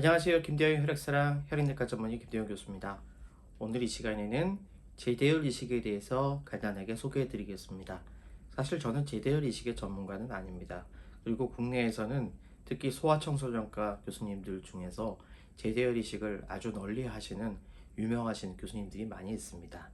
안녕하세요. 김대영 혈액사랑 혈액내과 전문의 김대영 교수입니다. 오늘 이 시간에는 제대열 이식에 대해서 간단하게 소개해 드리겠습니다. 사실 저는 제대열 이식의 전문가는 아닙니다. 그리고 국내에서는 특히 소아청소년과 교수님들 중에서 제대열 이식을 아주 널리 하시는 유명하신 교수님들이 많이 있습니다.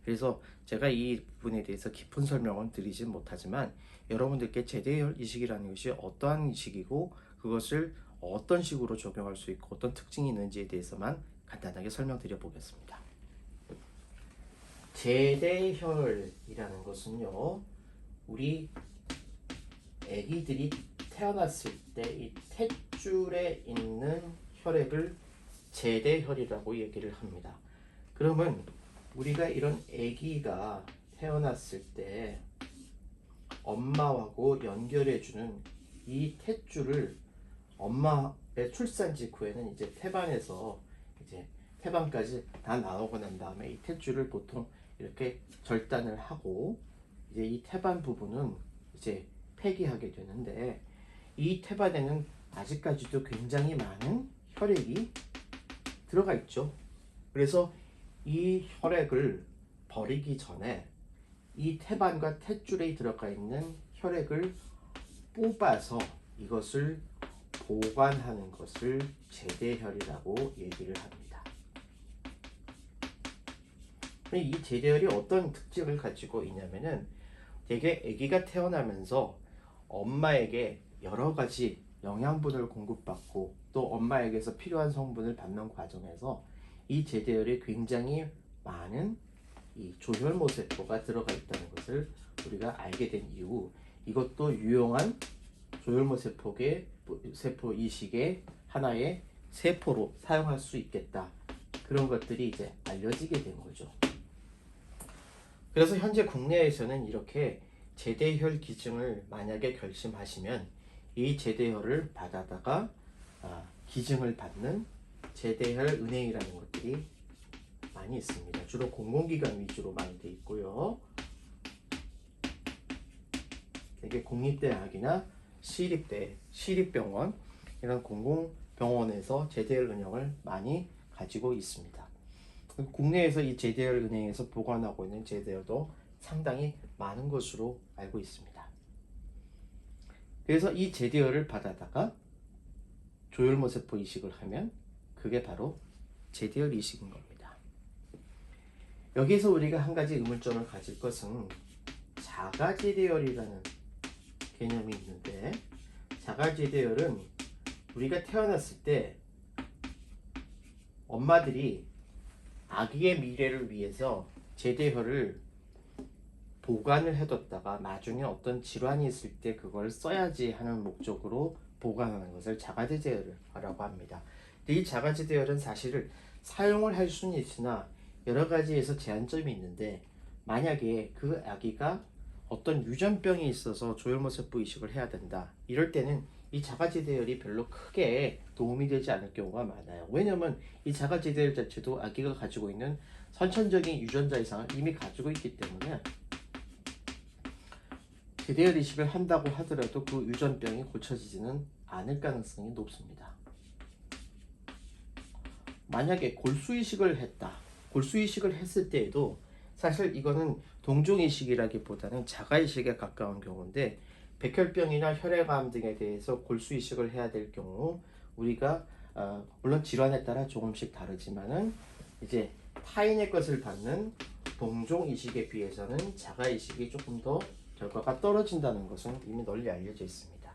그래서 제가 이 부분에 대해서 깊은 설명은 드리진 못하지만 여러분들께 제대열 이식이라는 것이 어떠한 이식이고 그것을 어떤 식으로 적용할 수 있고 어떤 특징이 있는지에 대해서만 간단하게 설명드려 보겠습니다. 제대혈이라는 것은요, 우리 아기들이 태어났을 때 이 탯줄에 있는 혈액을 제대혈이라고 얘기를 합니다. 그러면 우리가 이런 아기가 태어났을 때 엄마하고 연결해주는 이 탯줄을 엄마의 출산 직후에는 이제 태반에서 이제 태반까지 다 나오고 난 다음에 이 탯줄을 보통 이렇게 절단을 하고 이제 이 태반 부분은 이제 폐기하게 되는데 이 태반에는 아직까지도 굉장히 많은 혈액이 들어가 있죠. 그래서 이 혈액을 버리기 전에 이 태반과 탯줄에 들어가 있는 혈액을 뽑아서 이것을 보관하는 것을 제대혈이라고 얘기를 합니다. 이 제대혈이 어떤 특징을 가지고 있냐면은 되게 아기가 태어나면서 엄마에게 여러 가지 영양분을 공급받고 또 엄마에게서 필요한 성분을 받는 과정에서 이 제대혈에 굉장히 많은 이 조혈모 세포가 들어가 있다는 것을 우리가 알게 된 이후 이것도 유용한 조혈모 세포 이식의 하나의 세포로 사용할 수 있겠다. 그런 것들이 이제 알려지게 된 거죠. 그래서 현재 국내에서는 이렇게 제대혈 기증을 만약에 결심하시면 이 제대혈을 받아다가 기증을 받는 제대혈 은행이라는 것들이 많이 있습니다. 주로 공공기관 위주로 많이 돼 있고요. 이게 국립대학이나 시립병원 이런 공공병원에서 제대혈 은행을 많이 가지고 있습니다. 국내에서 이 제대혈 은행에서 보관하고 있는 제대혈도 상당히 많은 것으로 알고 있습니다. 그래서 이 제대혈을 받아다가 조혈모 세포 이식을 하면 그게 바로 제대혈 이식인 겁니다. 여기서 우리가 한 가지 의문점을 가질 것은 자가제대혈이라는 개념이 있는데 자가제대혈은 우리가 태어났을 때 엄마들이 아기의 미래를 위해서 제대혈을 보관을 해뒀다가 나중에 어떤 질환이 있을 때 그걸 써야지 하는 목적으로 보관하는 것을 자가제대혈이라고 합니다. 이 자가제대혈은 사실 사용을 할 수는 있으나 여러 가지에서 제한점이 있는데 만약에 그 아기가 어떤 유전병이 있어서 조혈모세포 이식을 해야 된다. 이럴 때는 이 자가제대혈이 별로 크게 도움이 되지 않을 경우가 많아요. 왜냐하면 이 자가제대혈 자체도 아기가 가지고 있는 선천적인 유전자 이상을 이미 가지고 있기 때문에 제대혈 이식을 한다고 하더라도 그 유전병이 고쳐지지는 않을 가능성이 높습니다. 만약에 골수 이식을 했다. 골수 이식을 했을 때에도 사실 이거는 동종 이식이라기보다는 자가 이식에 가까운 경우인데 백혈병이나 혈액암 등에 대해서 골수 이식을 해야 될 경우 우리가 물론 질환에 따라 조금씩 다르지만은 이제 타인의 것을 받는 동종 이식에 비해서는 자가 이식이 조금 더 결과가 떨어진다는 것은 이미 널리 알려져 있습니다.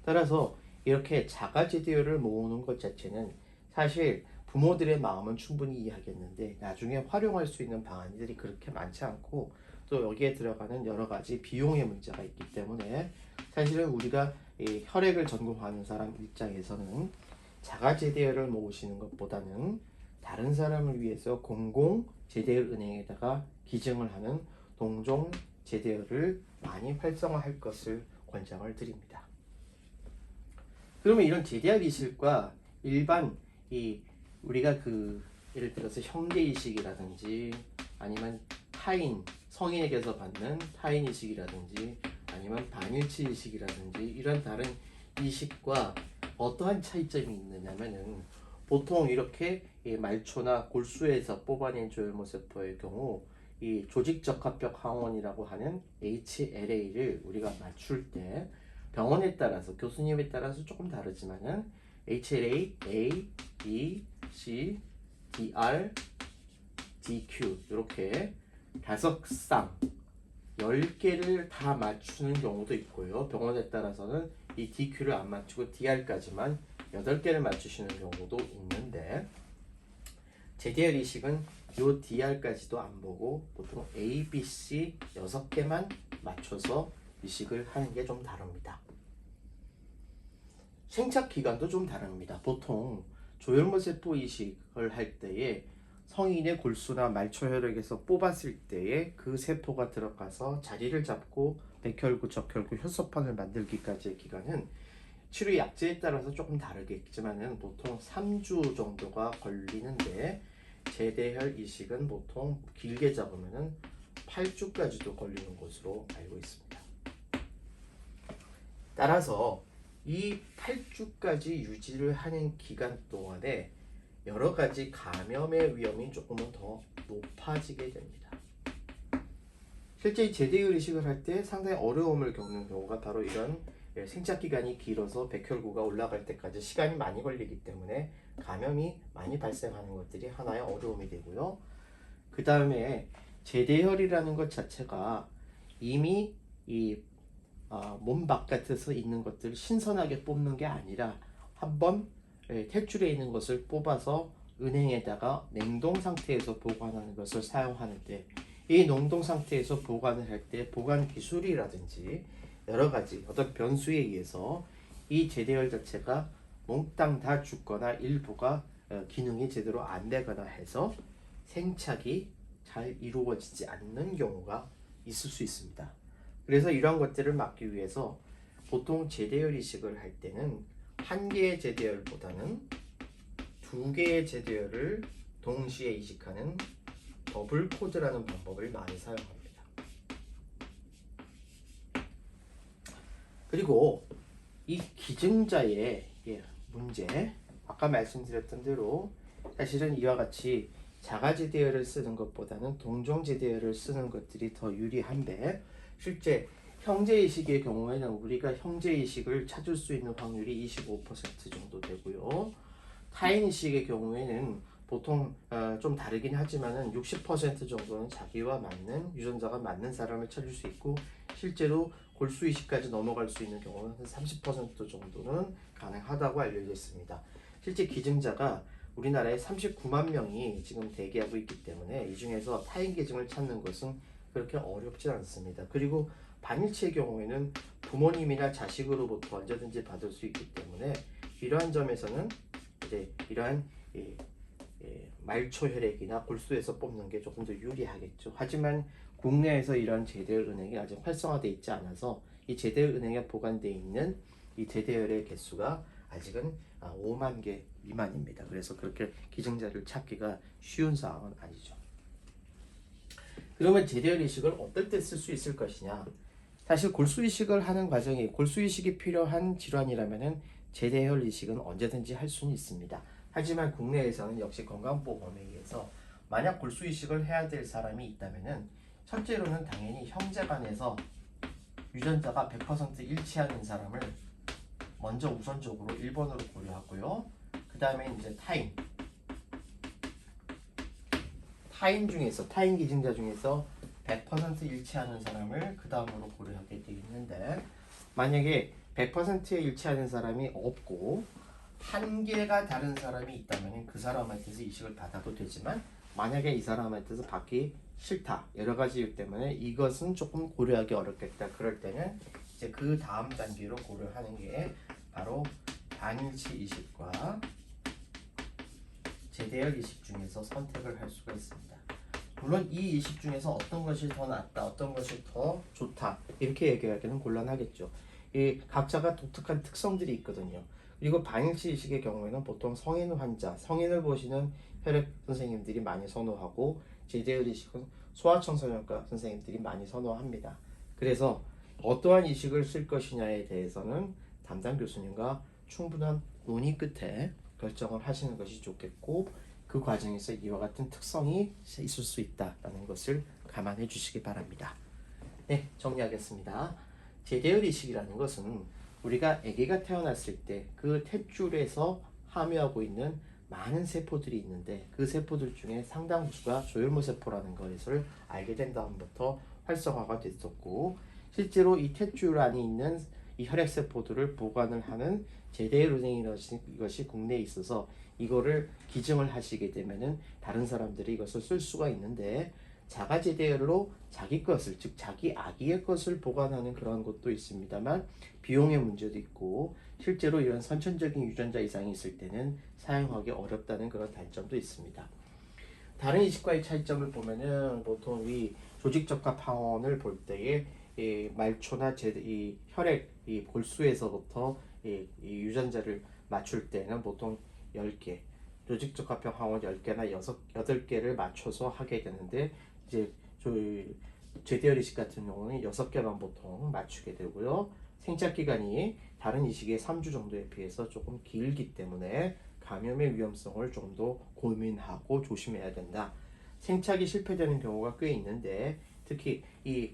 따라서 이렇게 자가 제대혈을 모으는 것 자체는 사실 부모들의 마음은 충분히 이해하겠는데 나중에 활용할 수 있는 방안들이 그렇게 많지 않고 또 여기에 들어가는 여러 가지 비용의 문제가 있기 때문에 사실은 우리가 이 혈액을 전공하는 사람 입장에서는 자가제대혈을 모으시는 것보다는 다른 사람을 위해서 공공 제대혈 은행에다가 기증을 하는 동종 제대혈을 많이 활성화할 것을 권장을 드립니다. 그러면 이런 제대혈 이식과 일반 우리가 예를 들어서 형제 이식이라든지 아니면 타인 성인에게서 받는 타인 이식이라든지 아니면 반일치 이식이라든지 이런 다른 이식과 어떠한 차이점이 있느냐면은 보통 이렇게 이 말초나 골수에서 뽑아낸 조혈모세포의 경우 이 조직적합벽 항원이라고 하는 HLA를 우리가 맞출 때 병원에 따라서 교수님에 따라서 조금 다르지만은 HLA, A, B, C, DR, DQ 이렇게 5쌍 10개를 다 맞추는 경우도 있고요. 병원에 따라서는 이 DQ를 안 맞추고 DR까지만 8개를 맞추시는 경우도 있는데 제대열 이식은 요 DR까지도 안 보고 보통 A, B, C 6개만 맞춰서 이식을 하는 게 좀 다릅니다. 생착 기간도 좀 다릅니다. 보통 조혈모세포 이식을 할 때에 성인의 골수나 말초혈액에서 뽑았을 때에 그 세포가 들어가서 자리를 잡고 백혈구, 적혈구, 혈소판을 만들기까지의 기간은 치료 약제에 따라서 조금 다르겠지만은 보통 3주 정도가 걸리는데 제대혈 이식은 보통 길게 잡으면은 8주까지도 걸리는 것으로 알고 있습니다. 따라서 이 8주까지 유지를 하는 기간 동안에 여러 가지 감염의 위험이 조금은 더 높아지게 됩니다. 실제 이 제대혈 이식을 할 때 상당히 어려움을 겪는 경우가 바로 이런 생착 기간이 길어서 백혈구가 올라갈 때까지 시간이 많이 걸리기 때문에 감염이 많이 발생하는 것들이 하나의 어려움이 되고요. 그 다음에 제대혈이라는 것 자체가 이미 이 몸 바깥에서 있는 것들을 신선하게 뽑는 게 아니라 한번 탯줄에 있는 것을 뽑아서 은행에다가 냉동 상태에서 보관하는 것을 사용하는데 이 냉동 상태에서 보관을 할 때 보관 기술이라든지 여러 가지 어떤 변수에 의해서 이 제대혈 자체가 몽땅 다 죽거나 일부가 기능이 제대로 안 되거나 해서 생착이 잘 이루어지지 않는 경우가 있을 수 있습니다. 그래서 이러한 것들을 막기 위해서 보통 제대혈 이식을 할 때는 한 개의 제대혈보다는 2개의 제대혈을 동시에 이식하는 더블 코드라는 방법을 많이 사용합니다. 그리고 이 기증자의 문제, 아까 말씀드렸던 대로 사실은 이와 같이 자가제대혈을 쓰는 것보다는 동종제대혈을 쓰는 것들이 더 유리한데 실제 형제이식의 경우에는 우리가 형제이식을 찾을 수 있는 확률이 25% 정도 되고요. 타인이식의 경우에는 보통 좀 다르긴 하지만은 60% 정도는 자기와 맞는 유전자가 맞는 사람을 찾을 수 있고 실제로 골수이식까지 넘어갈 수 있는 경우는 한 30% 정도는 가능하다고 알려져 있습니다. 실제 기증자가 우리나라에 39만 명이 지금 대기하고 있기 때문에 이 중에서 타인 계증을 찾는 것은 그렇게 어렵지 않습니다. 그리고 반일치의 경우에는 부모님이나 자식으로부터 언제든지 받을 수 있기 때문에 이러한 점에서는 이제 이러한 말초 혈액이나 골수에서 뽑는 게 조금 더 유리하겠죠. 하지만 국내에서 이런 제대혈 은행이 아직 활성화되어 있지 않아서 이 제대혈 은행에 보관되어 있는 이 제대혈의 개수가 아직은 5만 개 미만입니다. 그래서 그렇게 기증자를 찾기가 쉬운 상황은 아니죠. 그러면 제대혈 이식을 어떨 때 쓸 수 있을 것이냐? 사실 골수 이식을 하는 과정이 골수 이식이 필요한 질환이라면은 제대혈 이식은 언제든지 할 수는 있습니다. 하지만 국내에서는 역시 건강보험에 의해서 만약 골수 이식을 해야 될 사람이 있다면은 첫째로는 당연히 형제간에서 유전자가 100% 일치하는 사람을 먼저 우선적으로 1번으로 고려하고요. 그 다음에 이제 타인 중에서 타인 기증자 중에서 100% 일치하는 사람을 그 다음으로 고려하게 되어 있는데 만약에 100% 일치하는 사람이 없고 한 개가 다른 사람이 있다면 그 사람한테서 이식을 받아도 되지만 만약에 이 사람한테서 받기 싫다 여러 가지 이유 때문에 이것은 조금 고려하기 어렵겠다 그럴 때는 이제 그 다음 단계로 고려하는 게 바로 반일치 이식과 제대혈 이식 중에서 선택을 할 수가 있습니다. 물론 이 이식 중에서 어떤 것이 더 낫다, 어떤 것이 더 좋다 이렇게 얘기하기는 곤란하겠죠. 이 각자가 독특한 특성들이 있거든요. 그리고 반일치 이식의 경우에는 보통 성인 환자, 성인을 보시는 혈액 선생님들이 많이 선호하고 제대혈 이식은 소아청소년과 선생님들이 많이 선호합니다. 그래서 어떠한 이식을 쓸 것이냐에 대해서는 담당 교수님과 충분한 논의 끝에 결정을 하시는 것이 좋겠고, 그 과정에서 이와 같은 특성이 있을 수 있다라는 것을 감안해 주시기 바랍니다. 네, 정리하겠습니다. 제대열 이식이라는 것은 우리가 아기가 태어났을 때 그 탯줄에서 함유하고 있는 많은 세포들이 있는데, 그 세포들 중에 상당수가 조혈모 세포라는 것을 알게 된 다음부터 활성화가 됐었고, 실제로 이 탯줄 안에 있는 이 혈액 세포들을 보관을 하는 제대열 은행이라는 것이 국내에 있어서 이거를 기증을 하시게 되면은 다른 사람들이 이것을 쓸 수가 있는데, 자가제대열로 자기 것을, 즉 자기 아기의 것을 보관하는 그런 것도 있습니다만 비용의 문제도 있고, 실제로 이런 선천적인 유전자 이상이 있을 때는 사용하기 어렵다는 그런 단점도 있습니다. 다른 이식과의 차이점을 보면은 보통 이 조직적합 항원을 볼 때에 이 말초나 이 혈액 이 골수에서부터 이 유전자를 맞출 때는 보통 10개, 조직적합형 항원 10개나 8개를 맞춰서 하게 되는데, 이제 제대열 이식 같은 경우는 6개만 보통 맞추게 되고요. 생착 기간이 다른 이식의 3주 정도에 비해서 조금 길기 때문에 감염의 위험성을 좀 더 고민하고 조심해야 된다. 생착이 실패되는 경우가 꽤 있는데, 특히 이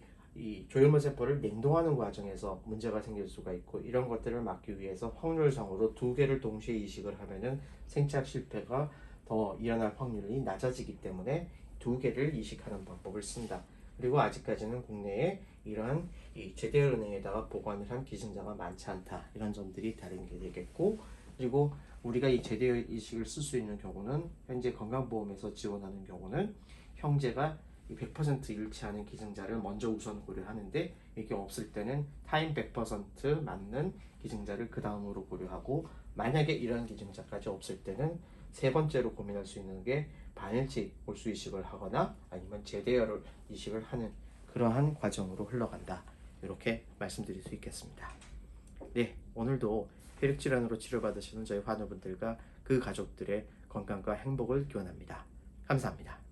조혈모 세포를 냉동하는 과정에서 문제가 생길 수가 있고, 이런 것들을 막기 위해서 확률상으로 2개를 동시에 이식을 하면은 생착 실패가 더 일어날 확률이 낮아지기 때문에 2개를 이식하는 방법을 쓴다. 그리고 아직까지는 국내에 이러한 이 제대열 은행에다가 보관을 한 기증자가 많지 않다. 이런 점들이 다른 게 되겠고, 그리고 우리가 이 제대열 이식을 쓸 수 있는 경우는 현재 건강보험에서 지원하는 경우는 형제가 100% 일치하는 기증자를 먼저 우선 고려하는데, 이게 없을 때는 타임 100% 맞는 기증자를 그 다음으로 고려하고, 만약에 이런 기증자까지 없을 때는 세 번째로 고민할 수 있는 게 반일치 골수 이식을 하거나 아니면 제대열 이식을 하는 그러한 과정으로 흘러간다. 이렇게 말씀드릴 수 있겠습니다. 네, 오늘도 혈액질환으로 치료받으시는 저희 환우분들과 그 가족들의 건강과 행복을 기원합니다. 감사합니다.